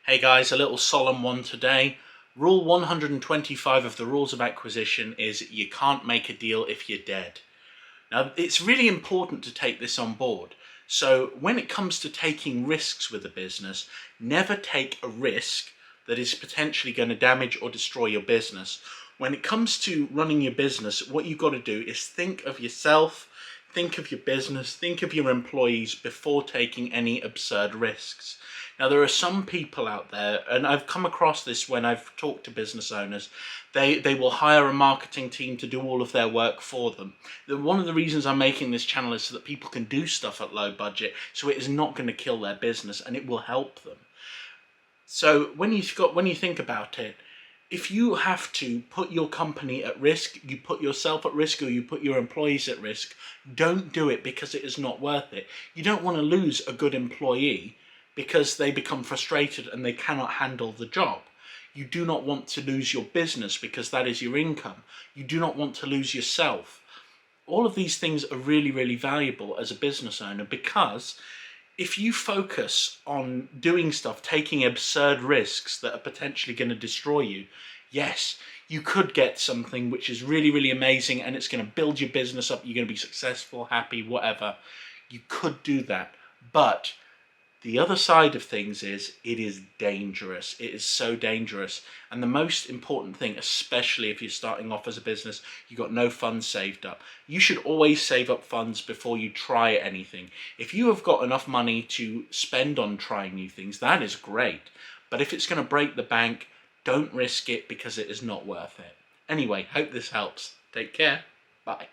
Hey guys, a little solemn one today. Rule 125 of the Rules of Acquisition is you can't make a deal if you're dead. Now, it's really important to take this on board. So when it comes to taking risks with a business, never take a risk that is potentially going to damage or destroy your business. When it comes to running your business, what you've got to do is think of yourself, think of your business, think of your employees before taking any absurd risks. Now, there are some people out there, and I've come across this when I've talked to business owners, they will hire a marketing team to do all of their work for them. One of the reasons I'm making this channel is so that people can do stuff at low budget, so it is not going to kill their business and it will help them. So when you think about it, if you have to put your company at risk, you put yourself at risk, or you put your employees at risk, don't do it because it is not worth it. You don't want to lose a good employee because they become frustrated and they cannot handle the job. You do not want to lose your business because that is your income. You do not want to lose yourself. All of these things are really, really valuable as a business owner, because if you focus on doing stuff, taking absurd risks that are potentially going to destroy you, yes, you could get something which is really, really amazing and it's going to build your business up. You're going to be successful, happy, whatever. You could do that. But the other side of things is it is dangerous. It is so dangerous. And the most important thing, especially if you're starting off as a business, you've got no funds saved up. You should always save up funds before you try anything. If you have got enough money to spend on trying new things, that is great. But if it's going to break the bank, don't risk it because it is not worth it. Anyway, hope this helps. Take care. Bye.